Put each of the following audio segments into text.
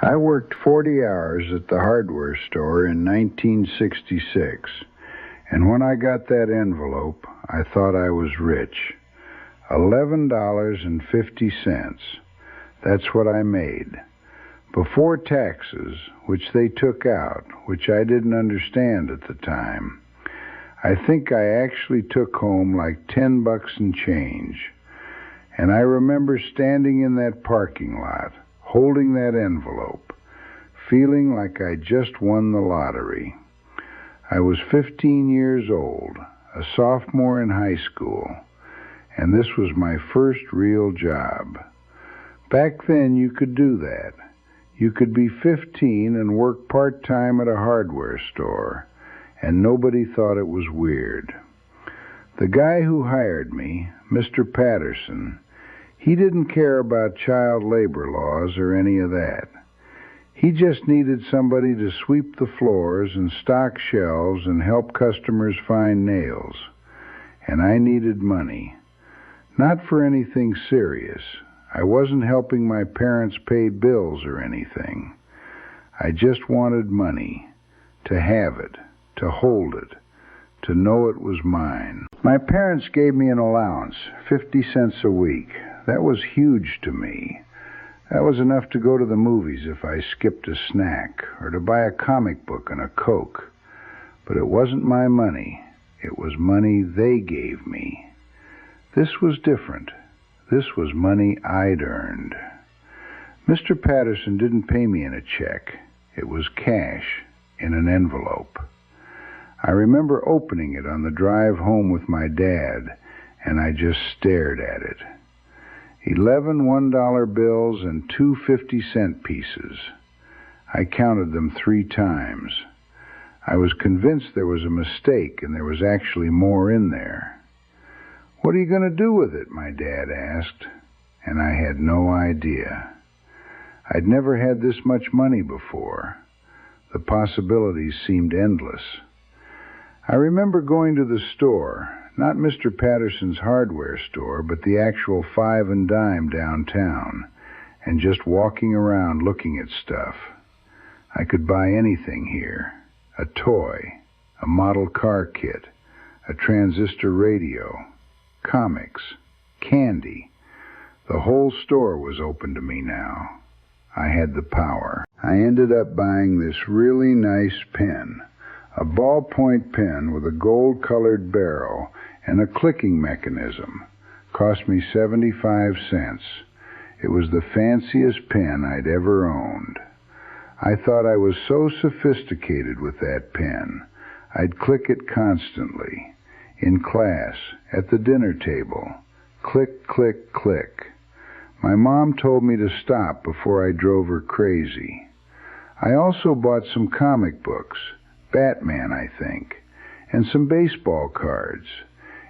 I worked 40 hours at the hardware store in 1966, and when I got that envelope, I thought I was rich. $11.50. That's what I made. Before taxes, which they took out, which I didn't understand at the time, I think I actually took home like $10 and change. And I remember standing in that parking lot, holding that envelope, feeling like I just won the lottery. I was 15 years old, a sophomore in high school, and this was my first real job. Back then you could do that. You could be 15 and work part-time at a hardware store, and nobody thought it was weird. The guy who hired me, Mr. Patterson, he didn't care about child labor laws or any of that. He just needed somebody to sweep the floors and stock shelves and help customers find nails. And I needed money. Not for anything serious. I wasn't helping my parents pay bills or anything. I just wanted money, to have it, to hold it, to know it was mine. My parents gave me an allowance, 50 cents a week. That was huge to me. That was enough to go to the movies if I skipped a snack, or to buy a comic book and a Coke. But it wasn't my money. It was money they gave me. This was different. This was money I'd earned. Mr. Patterson didn't pay me in a check. It was cash in an envelope. I remember opening it on the drive home with my dad, and I just stared at it. 11 $1 bills and 2 50-cent pieces. I counted them 3 times. I was convinced there was a mistake and there was actually more in there. "What are you going to do with it?" my dad asked, and I had no idea. I'd never had this much money before. The possibilities seemed endless. I remember going to the store, not Mr. Patterson's hardware store, but the actual Five and Dime downtown, and just walking around looking at stuff. I could buy anything here. A toy, a model car kit, a transistor radio, comics, candy. The whole store was open to me now. I had the power. I ended up buying this really nice pen, a ballpoint pen with a gold-colored barrel and a clicking mechanism. Cost me 75 cents. It was the fanciest pen I'd ever owned. I thought I was so sophisticated with that pen. I'd click it constantly. In class, at the dinner table. Click, click, click. My mom told me to stop before I drove her crazy. I also bought some comic books, Batman, I think, and some baseball cards,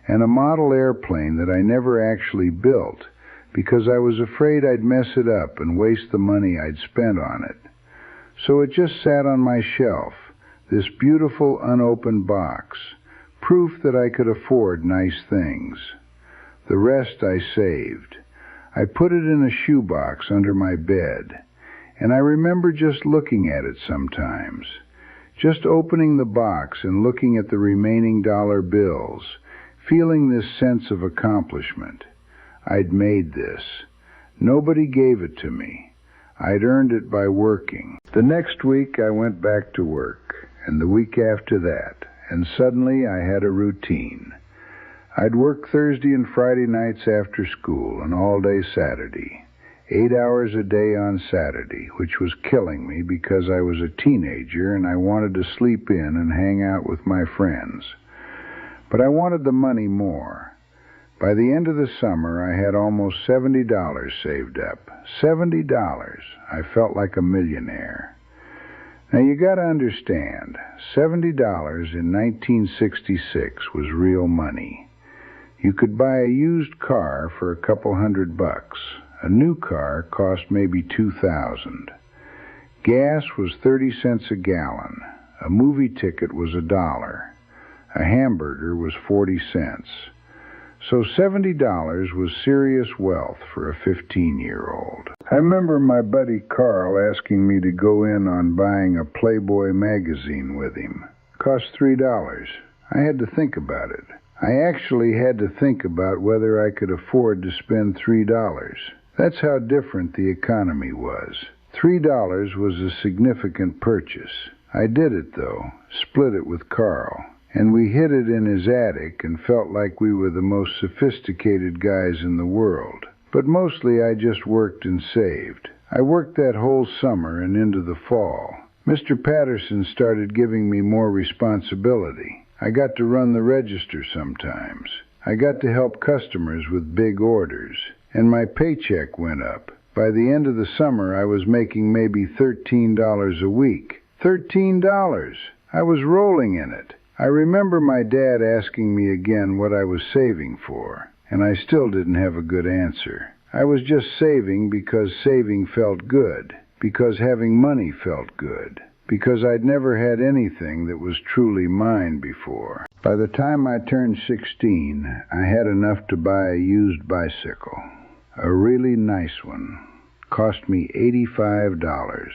and a model airplane that I never actually built because I was afraid I'd mess it up and waste the money I'd spent on it. So it just sat on my shelf, this beautiful unopened box, proof that I could afford nice things. The rest I saved. I put it in a shoebox under my bed, and I remember just looking at it sometimes, just opening the box and looking at the remaining dollar bills, feeling this sense of accomplishment. I'd made this. Nobody gave it to me. I'd earned it by working. The next week I went back to work, and the week after that, and suddenly I had a routine. I'd work Thursday and Friday nights after school and all day Saturday, 8 hours a day on Saturday, which was killing me because I was a teenager and I wanted to sleep in and hang out with my friends. But I wanted the money more. By the end of the summer, I had almost $70 saved up. $70. I felt like a millionaire. Now you got to understand, $70 in 1966 was real money. You could buy a used car for a couple $100. A new car cost maybe $2,000. Gas was 30 cents a gallon. A movie ticket was $1. A hamburger was 40 cents. So $70 was serious wealth for a 15-year-old. I remember my buddy Carl asking me to go in on buying a Playboy magazine with him. Cost $3. I had to think about it. I actually had to think about whether I could afford to spend $3. That's how different the economy was. $3 was a significant purchase. I did it, though, split it with Carl, and we hid it in his attic and felt like we were the most sophisticated guys in the world. But mostly I just worked and saved. I worked that whole summer and into the fall. Mr. Patterson started giving me more responsibility. I got to run the register sometimes. I got to help customers with big orders. And my paycheck went up. By the end of the summer, I was making maybe $13 a week. $13! I was rolling in it. I remember my dad asking me again what I was saving for, and I still didn't have a good answer. I was just saving because saving felt good, because having money felt good, because I'd never had anything that was truly mine before. By the time I turned 16, I had enough to buy a used bicycle. A really nice one. Cost me $85.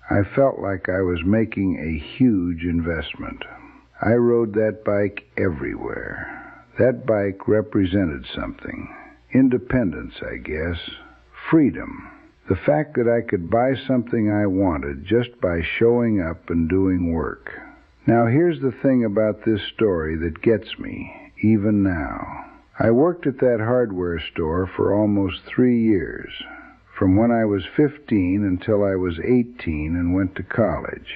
I felt like I was making a huge investment. I rode that bike everywhere. That bike represented something. Independence, I guess. Freedom. The fact that I could buy something I wanted just by showing up and doing work. Now here's the thing about this story that gets me, even now. I worked at that hardware store for almost 3 years, from when I was 15 until I was 18 and went to college.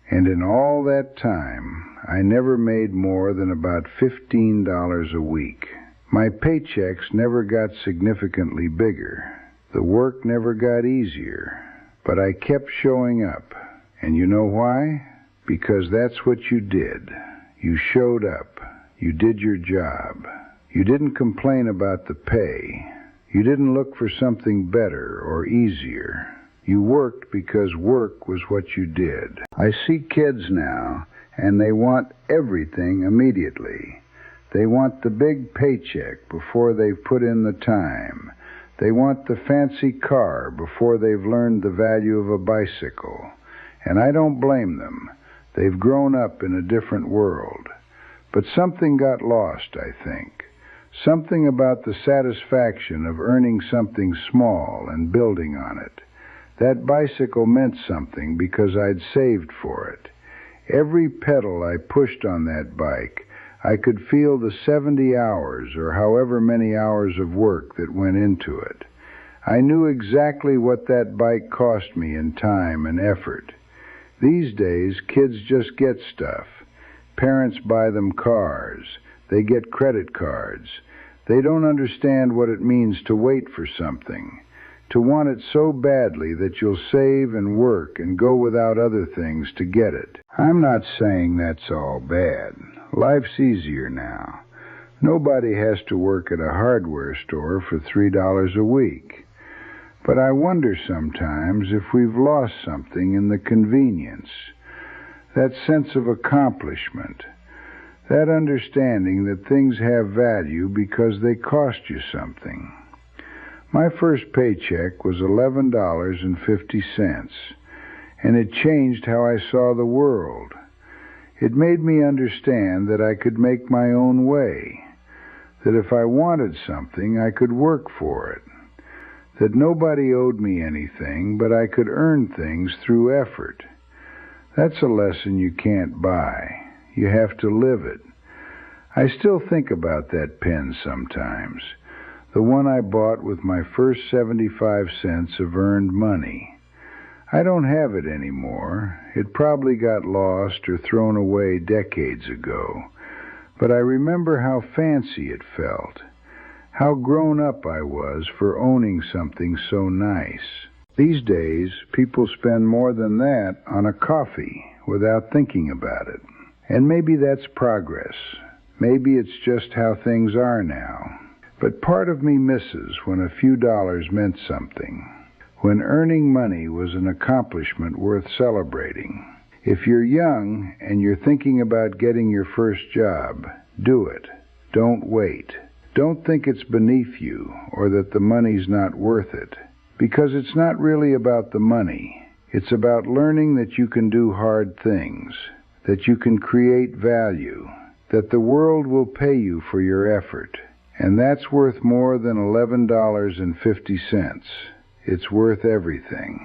And in all that time, I never made more than about $15 a week. My paychecks never got significantly bigger. The work never got easier. But I kept showing up. And you know why? Because that's what you did. You showed up. You did your job. You didn't complain about the pay. You didn't look for something better or easier. You worked because work was what you did. I see kids now, and they want everything immediately. They want the big paycheck before they've put in the time. They want the fancy car before they've learned the value of a bicycle. And I don't blame them. They've grown up in a different world. But something got lost, I think. Something about the satisfaction of earning something small and building on it. That bicycle meant something because I'd saved for it. Every pedal I pushed on that bike, I could feel the 70 hours or however many hours of work that went into it. I knew exactly what that bike cost me in time and effort. These days, kids just get stuff. Parents buy them cars. They get credit cards. They don't understand what it means to wait for something, to want it so badly that you'll save and work and go without other things to get it. I'm not saying that's all bad. Life's easier now. Nobody has to work at a hardware store for $3 a week. But I wonder sometimes if we've lost something in the convenience, that sense of accomplishment, that understanding that things have value because they cost you something. My first paycheck was $11.50, and it changed how I saw the world. It made me understand that I could make my own way, that if I wanted something, I could work for it, that nobody owed me anything, but I could earn things through effort. That's a lesson you can't buy. You have to live it. I still think about that pen sometimes, the one I bought with my first 75 cents of earned money. I don't have it anymore. It probably got lost or thrown away decades ago. But I remember how fancy it felt, how grown up I was for owning something so nice. These days, people spend more than that on a coffee without thinking about it. And maybe that's progress. Maybe it's just how things are now. But part of me misses when a few dollars meant something, when earning money was an accomplishment worth celebrating. If you're young and you're thinking about getting your first job, do it. Don't wait. Don't think it's beneath you or that the money's not worth it, because it's not really about the money. It's about learning that you can do hard things, that you can create value, that the world will pay you for your effort. And that's worth more than $11.50. It's worth everything.